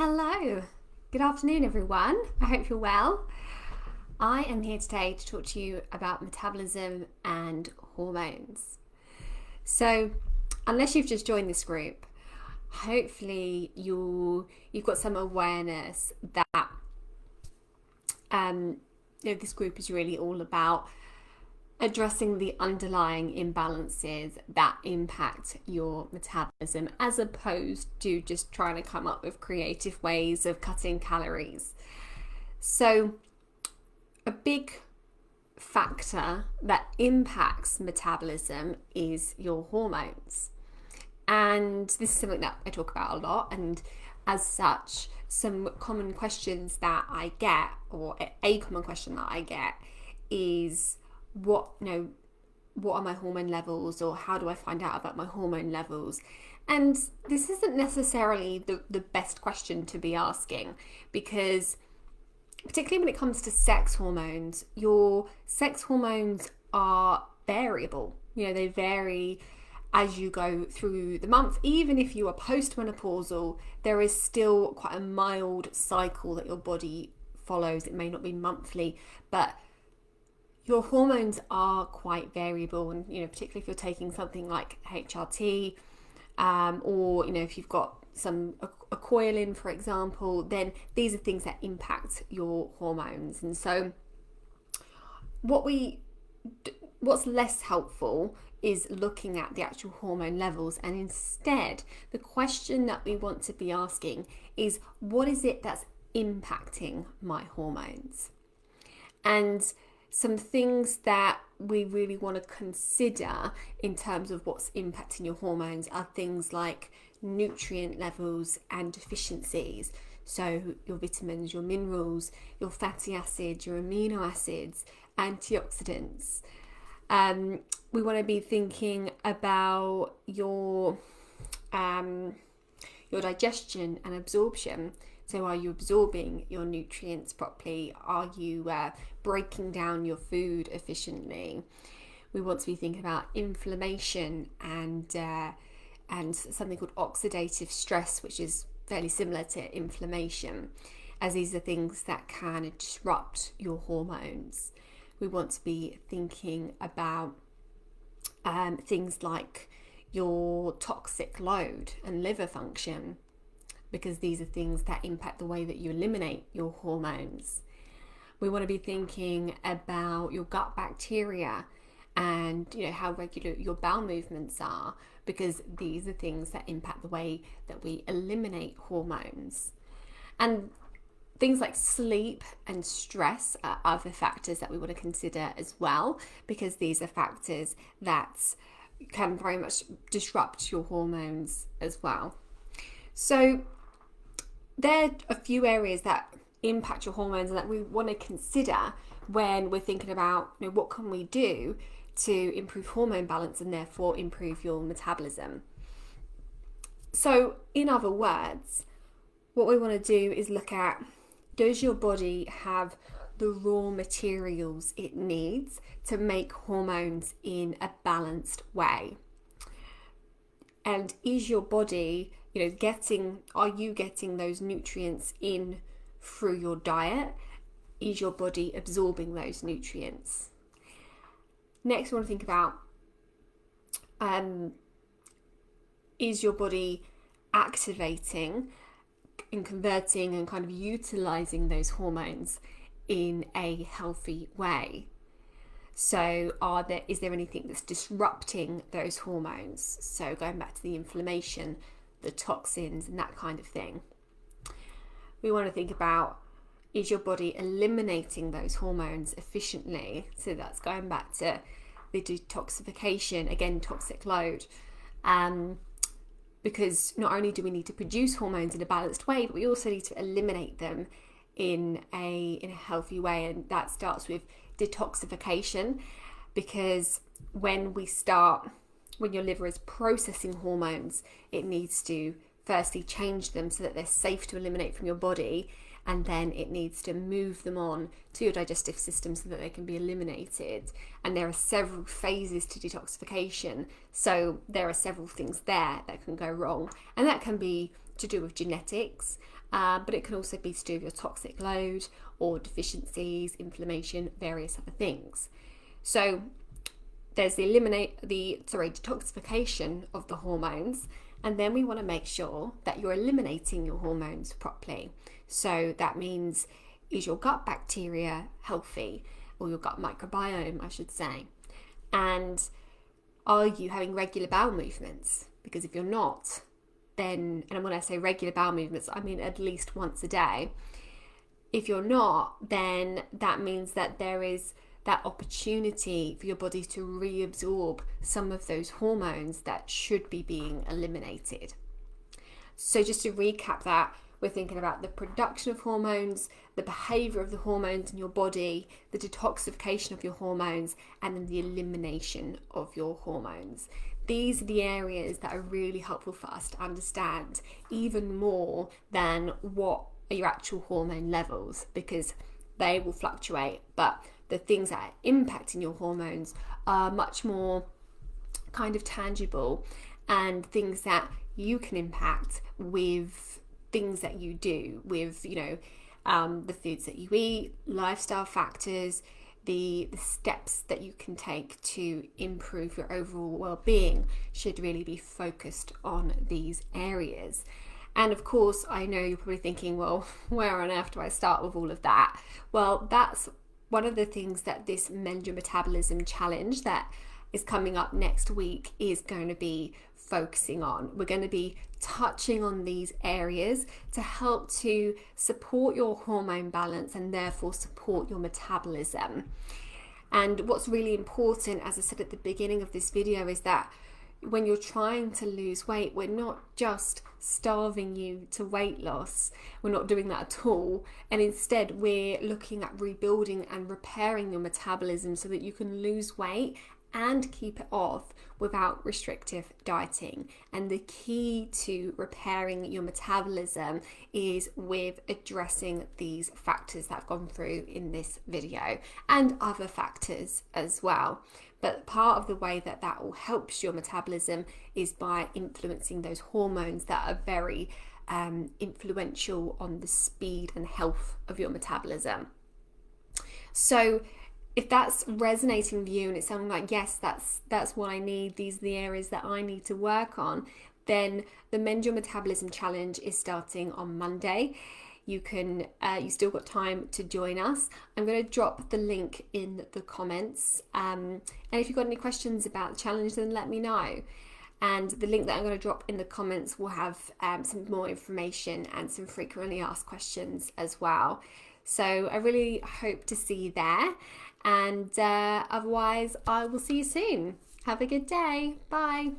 Hello, good afternoon everyone. I hope you're well. I am here today to talk to you about metabolism and hormones. So, unless you've just joined this group, hopefully you've got some awareness that this group is really all about addressing the underlying imbalances that impact your metabolism, as opposed to just trying to come up with creative ways of cutting calories. So a big factor that impacts metabolism is your hormones. And this is something that I talk about a lot, and as such, some common questions that I get, or a common question that I get, is what are my hormone levels, or how do I find out about my hormone levels? And this isn't necessarily the best question to be asking, because particularly when it comes to sex hormones, your sex hormones are variable. They vary as you go through the month. Even if you are postmenopausal, there is still quite a mild cycle that your body follows. It may not be monthly, but your hormones are quite variable, and particularly if you're taking something like HRT, or if you've got a coil-in, for example, then these are things that impact your hormones. And so what's less helpful is looking at the actual hormone levels, and instead the question that we want to be asking is, what is it that's impacting my hormones? And some things that we really want to consider in terms of what's impacting your hormones are things like nutrient levels and deficiencies. So your vitamins, your minerals, your fatty acids, your amino acids, antioxidants. We want to be thinking about your digestion and absorption. So are you absorbing your nutrients properly? Are you breaking down your food efficiently? We want to be thinking about inflammation and something called oxidative stress, which is fairly similar to inflammation, as these are things that can disrupt your hormones. We want to be thinking about things like your toxic load and liver function, because these are things that impact the way that you eliminate your hormones. We want to be thinking about your gut bacteria and how regular your bowel movements are, because these are things that impact the way that we eliminate hormones. And things like sleep and stress are other factors that we want to consider as well, because these are factors that can very much disrupt your hormones as well. So there are a few areas that impact your hormones and that we want to consider when we're thinking about what can we do to improve hormone balance and therefore improve your metabolism. So in other words, what we want to do is look at, does your body have the raw materials it needs to make hormones in a balanced way? And is your body are you getting those nutrients in through your diet? Is your body absorbing those nutrients? Next, we want to think about, is your body activating and converting and kind of utilizing those hormones in a healthy way? So is there anything that's disrupting those hormones? So going back to the inflammation, the toxins and that kind of thing. We want to think about, is your body eliminating those hormones efficiently? So that's going back to the detoxification, again, toxic load. Because not only do we need to produce hormones in a balanced way, but we also need to eliminate them in a healthy way. And that starts with detoxification, because when your liver is processing hormones, it needs to firstly change them so that they're safe to eliminate from your body, and then it needs to move them on to your digestive system so that they can be eliminated. And there are several phases to detoxification, so there are several things there that can go wrong, and that can be to do with genetics, but it can also be to do with your toxic load or deficiencies, inflammation, various other things. So there's the detoxification of the hormones, and then we want to make sure that you're eliminating your hormones properly. So that means, is your gut bacteria healthy, or your gut microbiome, I should say? And are you having regular bowel movements? Because if you're not, then, and when I say regular bowel movements, I mean at least once a day. If you're not, then that means that there is that opportunity for your body to reabsorb some of those hormones that should be being eliminated. So just to recap that, we're thinking about the production of hormones, the behavior of the hormones in your body, the detoxification of your hormones, and then the elimination of your hormones. These are the areas that are really helpful for us to understand, even more than what are your actual hormone levels, because they will fluctuate, but the things that are impacting your hormones are much more kind of tangible, and things that you can impact with things that you do, with the foods that you eat, lifestyle factors, the steps that you can take to improve your overall well-being should really be focused on these areas. And of course, I know you're probably thinking, well, where on earth do I start with all of that? Well, that's one of the things that this Mend Your Metabolism challenge that is coming up next week is going to be focusing on. We're going to be touching on these areas to help to support your hormone balance and therefore support your metabolism. And what's really important, as I said at the beginning of this video, is that when you're trying to lose weight, we're not just starving you to weight loss. We're not doing that at all. And instead, we're looking at rebuilding and repairing your metabolism so that you can lose weight and keep it off without restrictive dieting. And the key to repairing your metabolism is with addressing these factors that I've gone through in this video, and other factors as well. But part of the way that all helps your metabolism is by influencing those hormones that are very influential on the speed and health of your metabolism. So if that's resonating with you and it's sounding like, yes, that's what I need, these are the areas that I need to work on, then the Mend Your Metabolism Challenge is starting on Monday. You still got time to join us. I'm going to drop the link in the comments. And if you've got any questions about the challenge, then let me know. And the link that I'm going to drop in the comments will have some more information and some frequently asked questions as well. So I really hope to see you there. And otherwise, I will see you soon. Have a good day. Bye.